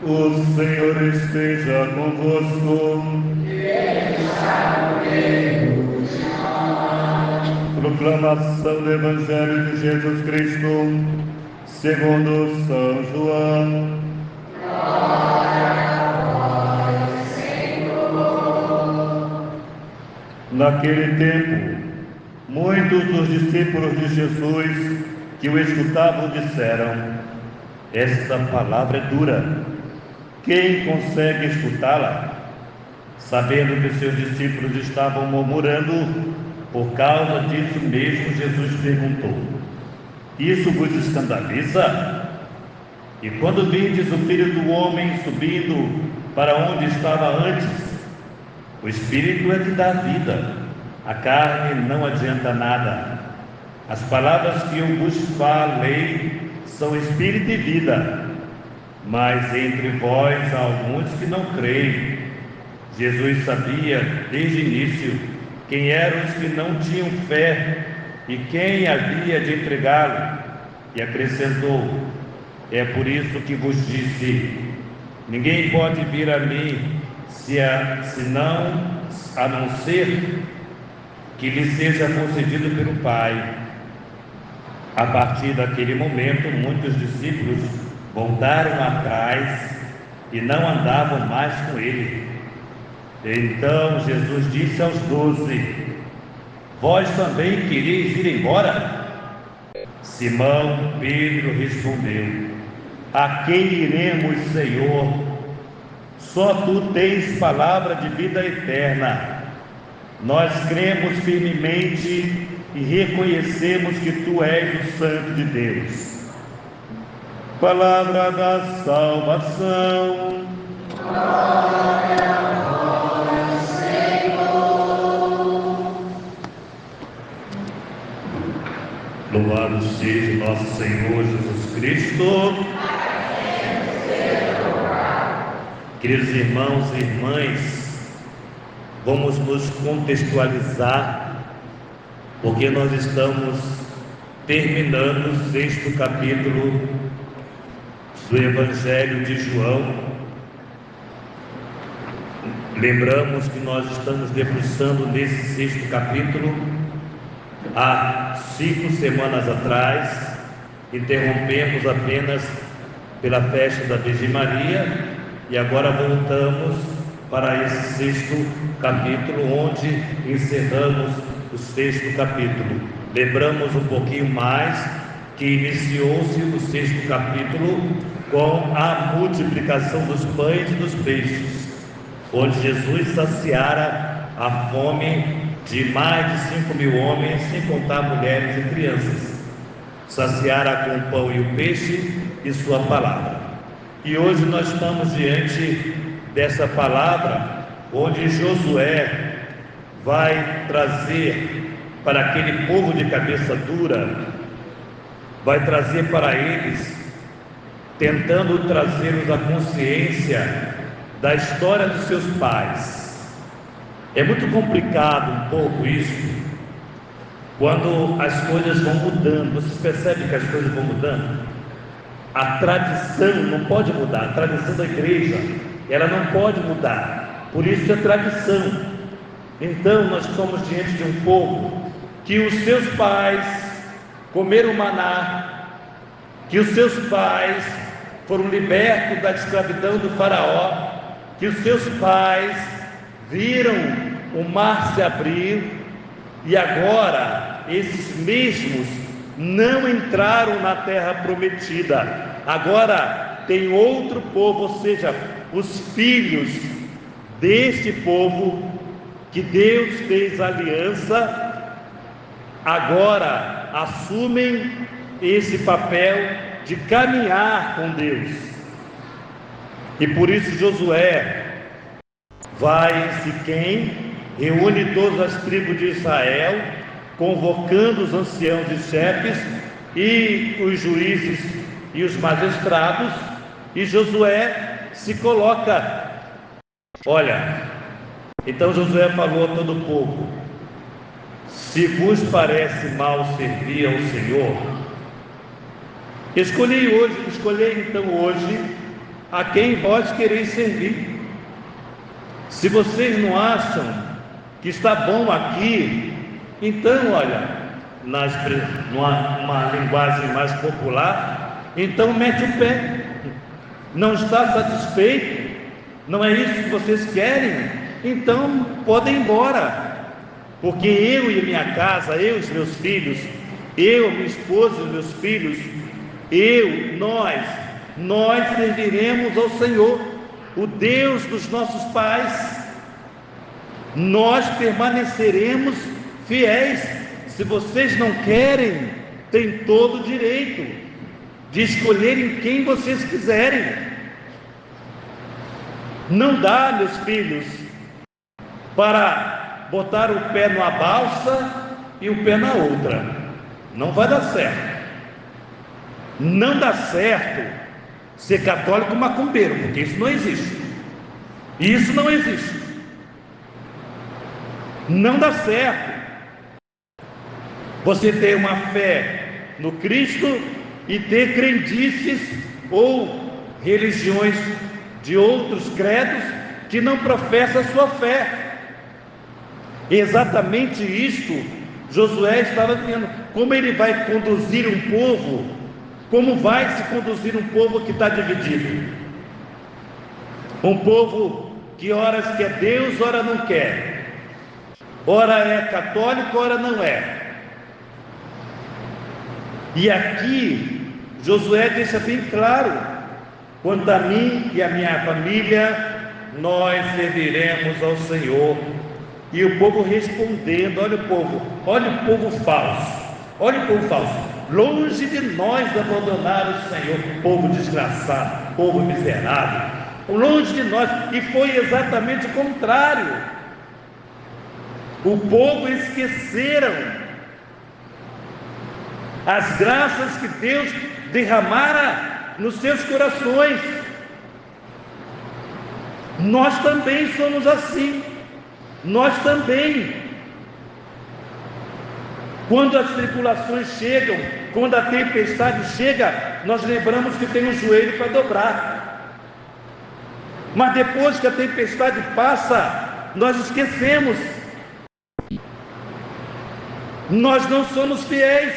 O Senhor esteja convosco. Proclamação do Evangelho de Jesus Cristo, segundo São João. Naquele tempo, muitos dos discípulos de Jesus que o escutavam disseram: esta palavra é dura. Quem consegue escutá-la? Sabendo que seus discípulos estavam murmurando, por causa disso mesmo, Jesus perguntou: isso vos escandaliza? E quando virdes o Filho do Homem subindo para onde estava antes, o Espírito é que dá vida, a carne não adianta nada. As palavras que eu vos falei são Espírito e vida, mas entre vós há alguns que não creem. Jesus sabia desde o início quem eram os que não tinham fé e quem havia de entregá-lo, e acrescentou: é por isso que vos disse, ninguém pode vir a mim a não ser que lhe seja concedido pelo Pai. A partir daquele momento, muitos discípulos voltaram atrás e não andavam mais com ele. Então Jesus disse aos 12: vós também quereis ir embora? Simão Pedro respondeu: a quem iremos, Senhor? Só tu tens palavra de vida eterna. Nós cremos firmemente e reconhecemos que tu és o Santo de Deus. Palavra da salvação. Glória a vós, Senhor. Louvado seja nosso Senhor Jesus Cristo. Queridos irmãos e irmãs, vamos nos contextualizar, porque nós estamos terminando o 6º capítulo do Evangelho de João. Lembramos que nós estamos debruçando nesse 6º capítulo há 5 semanas atrás. Interrompemos apenas pela festa da Virgem Maria e agora voltamos para esse 6º capítulo, onde encerramos o 6º capítulo. Lembramos um pouquinho mais que iniciou-se o 6º capítulo com a multiplicação dos pães e dos peixes, onde Jesus saciara a fome de mais de 5.000 homens, sem contar mulheres e crianças. Saciara com o pão e o peixe e sua palavra. E hoje nós estamos diante dessa palavra, onde Josué vai trazer para aquele povo de cabeça dura, vai trazer para eles, tentando trazê-los à consciência da história dos seus pais. É muito complicado um pouco isso, quando as coisas vão mudando. Vocês percebem que as coisas vão mudando? A tradição não pode mudar, a tradição da igreja, ela não pode mudar, por isso é tradição. Então nós estamos diante de um povo que os seus pais comeram maná, que os seus pais foram libertos da escravidão do faraó, que os seus pais viram o mar se abrir, e agora esses mesmos não entraram na terra prometida. Agora tem outro povo, ou seja, os filhos deste povo que Deus fez aliança, agora assumem esse papel de caminhar com Deus. E por isso Josué vai em Siquém, reúne todas as tribos de Israel, convocando os anciãos e chefes e os juízes e os magistrados, e Josué se coloca. Olha, então Josué falou a todo o povo: se vos parece mal servir ao Senhor, escolhi então hoje a quem vós quereis servir. Se vocês não acham que está bom aqui, então, olha, numa linguagem mais popular, então mete o pé. Não está satisfeito? Não é isso que vocês querem? Então podem ir embora, porque eu e minha casa, eu e os meus filhos, eu, minha esposa e os meus filhos, nós serviremos ao Senhor, o Deus dos nossos pais. Nós permaneceremos fiéis. Se vocês não querem, têm todo o direito de escolherem quem vocês quiserem. Não dá, meus filhos, para botar o pé numa balsa e o pé na outra. Não vai dar certo. Não dá certo ser católico macumbeiro, porque isso não existe. Isso não existe. Não dá certo você ter uma fé no Cristo e ter crendices ou religiões de outros credos que não professam a sua fé. Exatamente isto Josué estava dizendo. Como ele vai conduzir um povo? Como vai se conduzir um povo que está dividido? Um povo que ora quer Deus, ora não quer, ora é católico, ora não é. E aqui Josué deixa bem claro: quanto a mim e a minha família, nós serviremos ao Senhor. E o povo respondendo, olha o povo falso, longe de nós abandonar o Senhor, povo desgraçado, povo miserável, longe de nós. E foi exatamente o contrário. O povo esqueceram as graças que Deus derramara nos seus corações. Nós também somos assim. Nós também, quando as tribulações chegam, quando a tempestade chega, nós lembramos que tem um joelho para dobrar. Mas depois que a tempestade passa, nós esquecemos. Nós não somos fiéis.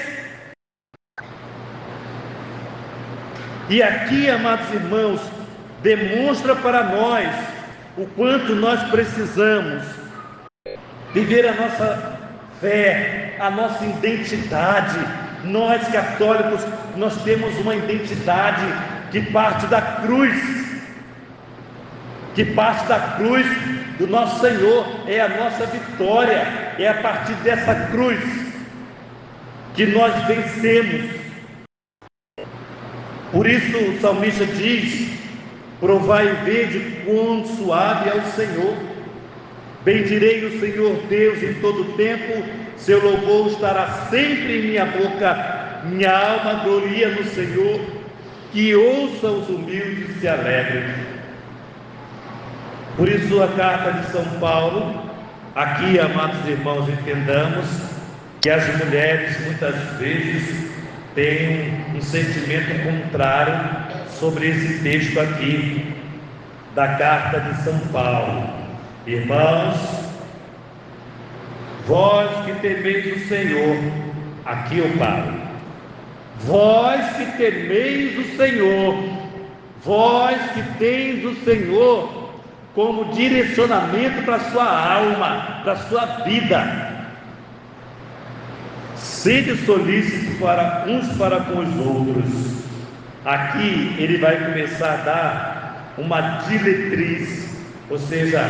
E aqui, amados irmãos, demonstra para nós o quanto nós precisamos viver a nossa fé, a nossa identidade. Nós católicos, nós temos uma identidade que parte da cruz, do nosso Senhor. É a nossa vitória, é a partir dessa cruz que nós vencemos. Por isso o salmista diz: provai e vede quão suave é o Senhor. Bendirei o Senhor Deus em todo o tempo, seu louvor estará sempre em minha boca. Minha alma gloria no Senhor, que ouça os humildes e se alegrem. Por isso a carta de São Paulo, aqui, amados irmãos, entendamos que as mulheres muitas vezes têm um sentimento contrário sobre esse texto aqui da carta de São Paulo. Irmãos, vós que temeis o Senhor, aqui eu paro. Vós que temeis o Senhor, vós que tens o Senhor como direcionamento para a sua alma, para a sua vida, sede solícitos uns para com os outros. Aqui ele vai começar a dar uma diretriz, ou seja,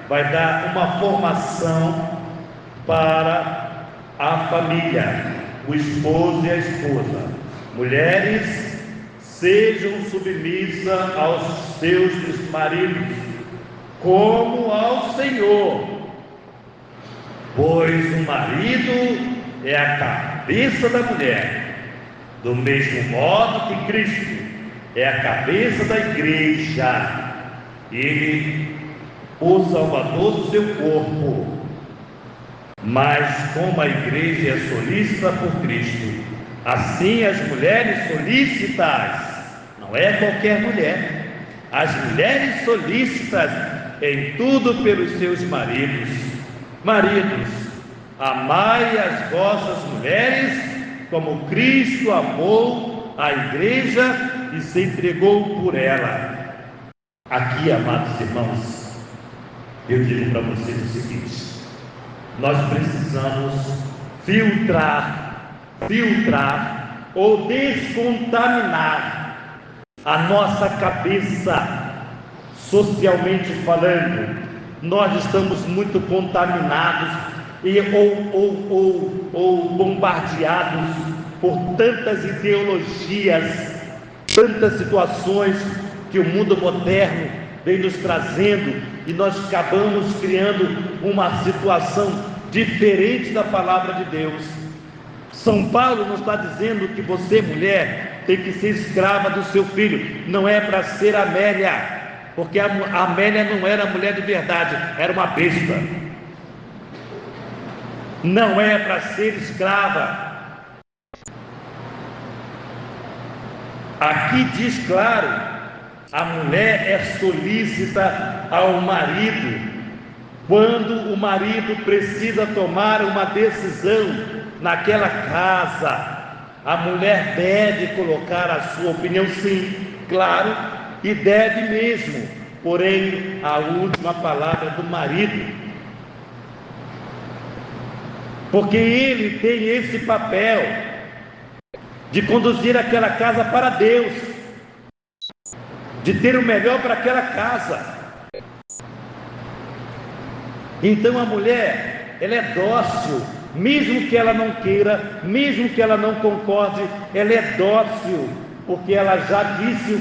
vai dar uma formação para a família, o esposo e a esposa. Mulheres, sejam submissas aos seus maridos, como ao Senhor, pois o marido é a cabeça da mulher, do mesmo modo que Cristo é a cabeça da igreja, ele o Salvador do seu corpo. Mas como a igreja é solícita por Cristo, assim as mulheres solícitas, não é qualquer mulher, as mulheres solícitas em tudo pelos seus maridos. Maridos, amai as vossas mulheres como Cristo amou a igreja e se entregou por ela. Aqui, amados irmãos, eu digo para vocês o seguinte: nós precisamos filtrar ou descontaminar a nossa cabeça. Socialmente falando, nós estamos muito contaminados ou bombardeados por tantas ideologias, tantas situações que o mundo moderno vem nos trazendo, e nós acabamos criando uma situação diferente da palavra de Deus. São Paulo nos está dizendo que você, mulher, tem que ser escrava do seu filho. Não é para ser Amélia, porque a Amélia não era mulher de verdade, era uma besta. Não é para ser escrava. Aqui diz claro: a mulher é solícita ao marido quando o marido precisa tomar uma decisão naquela casa. A mulher deve colocar a sua opinião, sim, claro, e deve mesmo, porém a última palavra é do marido, porque ele tem esse papel de conduzir aquela casa para Deus, de ter o melhor para aquela casa. Então a mulher, ela é dócil, mesmo que ela não queira, mesmo que ela não concorde, ela é dócil, porque ela já disse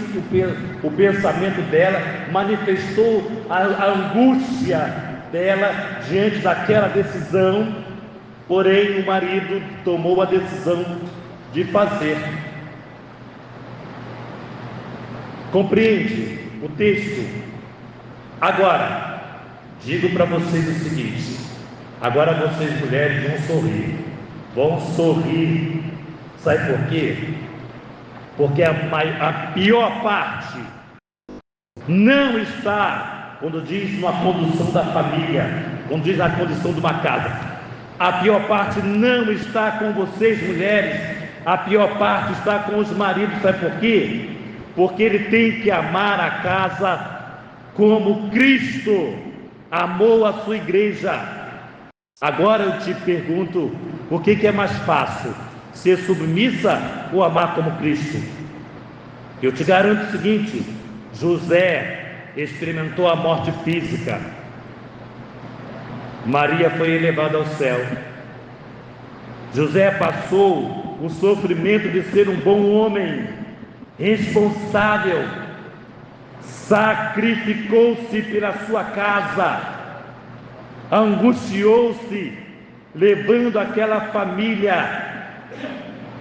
o pensamento dela, manifestou a angústia dela diante daquela decisão, porém o marido tomou a decisão de fazer. Compreende o texto? Agora, digo para vocês o seguinte: agora vocês mulheres vão sorrir, sabe por quê? Porque a pior parte não está, quando diz uma condução da família, quando diz a condução de uma casa, a pior parte não está com vocês mulheres, a pior parte está com os maridos. Sabe por quê? Porque ele tem que amar a casa como Cristo amou a sua igreja. Agora eu te pergunto, o que é mais fácil, ser submissa ou amar como Cristo? Eu te garanto o seguinte: José experimentou a morte física, Maria foi elevada ao céu. José passou o sofrimento de ser um bom homem, responsável, sacrificou-se pela sua casa, angustiou-se, levando aquela família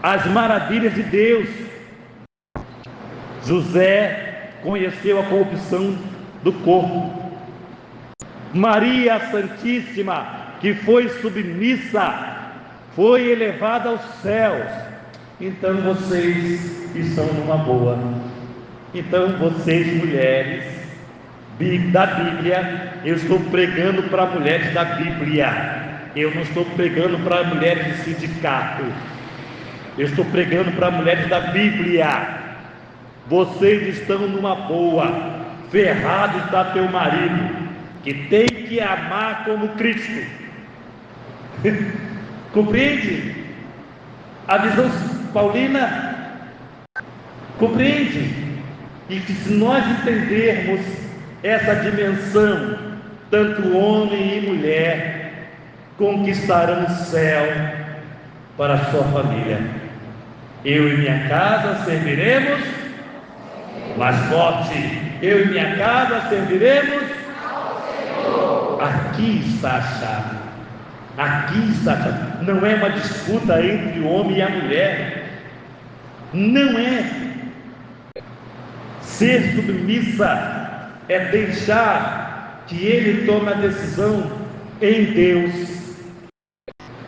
às maravilhas de Deus. José conheceu a corrupção do corpo. Maria Santíssima, que foi submissa, foi elevada aos céus. Então vocês estão numa boa. Então vocês, mulheres da Bíblia, eu estou pregando para mulheres da Bíblia, eu não estou pregando para mulheres de sindicato, eu estou pregando para mulheres da Bíblia. Vocês estão numa boa. Ferrado está teu marido, que tem que amar como Cristo. Compreende a visão paulina? Compreende? E que se nós entendermos essa dimensão, tanto homem e mulher conquistarão o céu para a sua família. Eu e minha casa serviremos, mais forte, eu e minha casa serviremos. Aqui está a chave. Aqui está a chave. Não é uma disputa entre o homem e a mulher. Não é. Ser submissa é deixar que ele tome a decisão em Deus.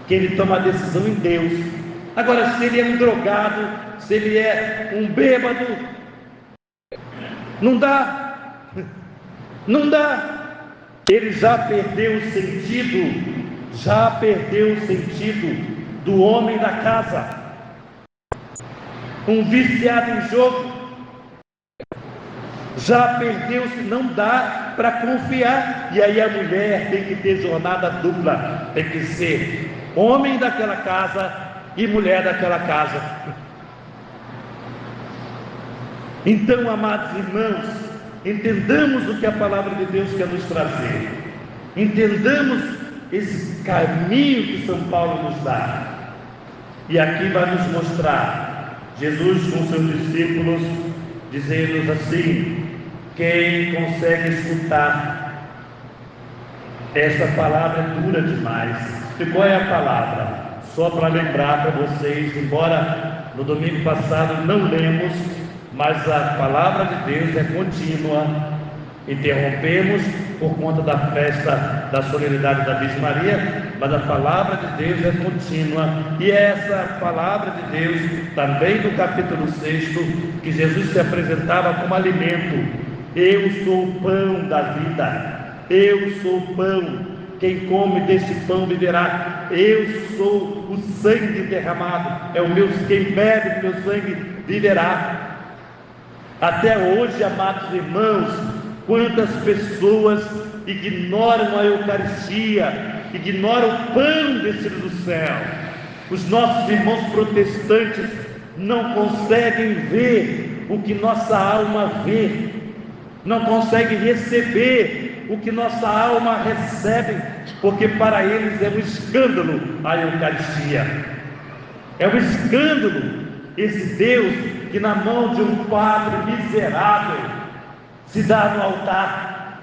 Que ele tome a decisão em Deus. Agora, se ele é um drogado, se ele é um bêbado, não dá. Não dá. Ele já perdeu o sentido do homem da casa. Um viciado em jogo, já perdeu-se, não dá para confiar. E aí a mulher tem que ter jornada dupla, tem que ser homem daquela casa e mulher daquela casa. Então, amados irmãos, entendamos o que a palavra de Deus quer nos trazer, entendamos esse caminho que São Paulo nos dá. E aqui vai nos mostrar Jesus com seus discípulos, dizendo assim: quem consegue escutar? Essa palavra é dura demais. E qual é a palavra? Só para lembrar para vocês, embora no domingo passado não lemos, mas a palavra de Deus é contínua. Interrompemos por conta da festa da solenidade da Virgem Maria, mas a palavra de Deus é contínua. E essa palavra de Deus, também no capítulo 6, que Jesus se apresentava como alimento: eu sou o pão da vida, eu sou o pão, quem come desse pão viverá. Eu sou o sangue derramado, quem bebe do meu sangue viverá. Até hoje, amados irmãos, quantas pessoas ignoram a Eucaristia, ignoram o pão descido do céu. Os nossos irmãos protestantes não conseguem ver o que nossa alma vê, não conseguem receber o que nossa alma recebe, porque para eles é um escândalo a Eucaristia. É um escândalo esse Deus que na mão de um padre miserável se dá no altar.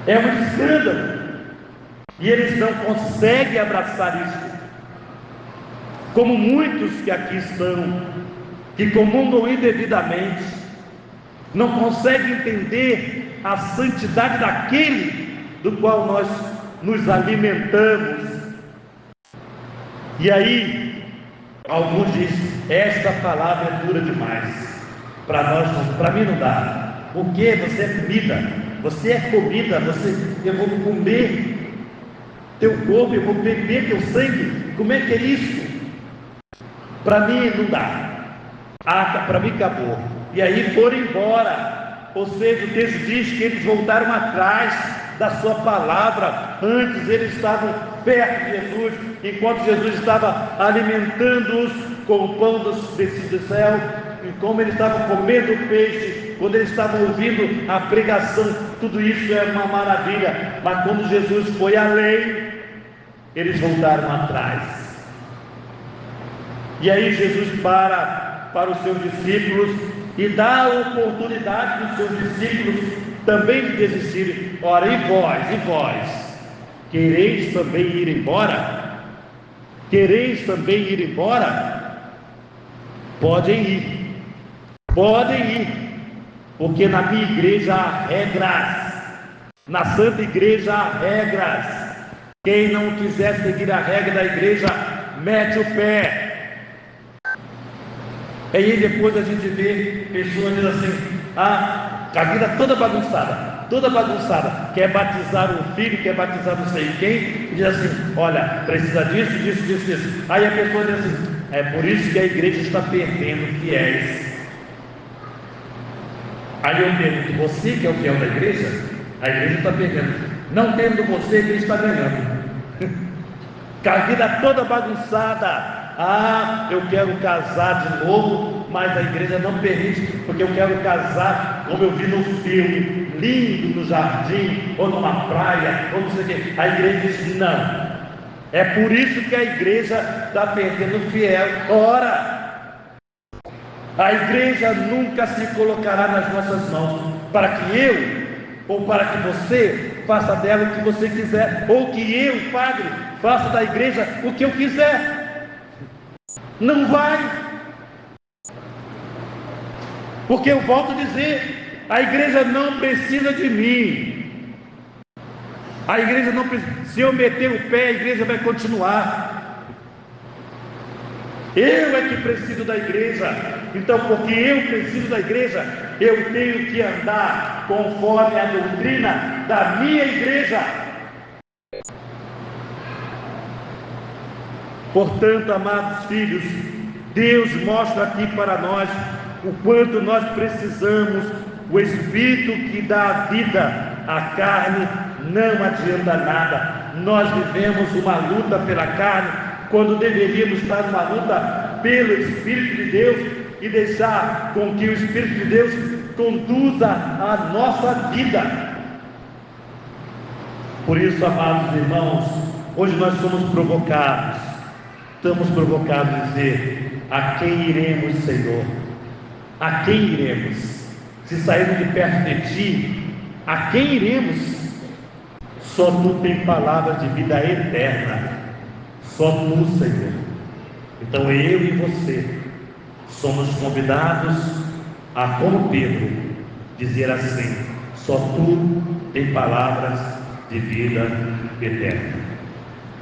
É um escândalo. E eles não conseguem abraçar isso. Como muitos que aqui estão, que comungam indevidamente, não conseguem entender a santidade daquele do qual nós nos alimentamos. E aí, alguns dizem: esta palavra é dura demais. Para nós, para mim não dá. Porque você é comida, eu vou comer teu corpo, eu vou beber teu sangue. Como é que é isso? Para mim não dá. Para mim acabou. E aí foram embora. Ou seja, o texto diz que eles voltaram atrás da sua palavra. Antes eles estavam perto de Jesus, enquanto Jesus estava alimentando-os com o pão descido do céu, e como eles estavam comendo peixe, quando eles estavam ouvindo a pregação, tudo isso é uma maravilha. Mas quando Jesus foi além, eles voltaram atrás. E aí Jesus para os seus discípulos e dá a oportunidade dos seus discípulos também de desistirem. Ora, e vós, quereis também ir embora? Quereis também ir embora? Podem ir, porque na minha igreja há regras, na Santa Igreja há regras. Quem não quiser seguir a regra da igreja, mete o pé. Aí depois a gente vê pessoas dizendo assim: a vida toda bagunçada, quer batizar um filho, quer batizar não sei quem, e diz assim: olha, precisa disso. Aí a pessoa diz assim: é por isso que a igreja está perdendo fiéis. Aí eu pergunto: você que é o fiel da igreja? A igreja está perdendo. Não tendo você, a igreja está ganhando. Com a vida toda bagunçada. Eu quero casar de novo, mas a igreja não permite, porque eu quero casar como eu vi no filme, lindo, no jardim, ou numa praia, ou não sei o quê. A igreja diz: não. É por isso que a igreja está perdendo fiel. Ora, a igreja nunca se colocará nas nossas mãos para que eu, ou para que você faça dela o que você quiser, ou que eu, padre, faça da igreja o que eu quiser. Não vai. Porque eu volto a dizer: a igreja não precisa de mim. A igreja não precisa. Se eu meter o pé, a igreja vai continuar. Eu é que preciso da igreja. Então, porque eu preciso da igreja, eu tenho que andar conforme a doutrina da minha igreja. Portanto, amados filhos, Deus mostra aqui para nós o quanto nós precisamos. O Espírito que dá a vida, a carne não adianta nada. Nós vivemos uma luta pela carne, quando deveríamos estar numa luta pelo Espírito de Deus e deixar com que o Espírito de Deus conduza a nossa vida. Por isso, amados irmãos, hoje nós somos provocados. Estamos provocados a dizer: a quem iremos, Senhor? A quem iremos? Se sairmos de perto de Ti, a quem iremos? Só Tu tem palavras de vida eterna. Só Tu, Senhor. Então eu e você somos convidados a, como Pedro, dizer assim: só Tu tem palavras de vida eterna.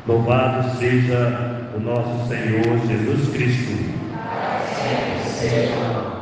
Louvado seja o nosso Senhor Jesus Cristo. Assim seja.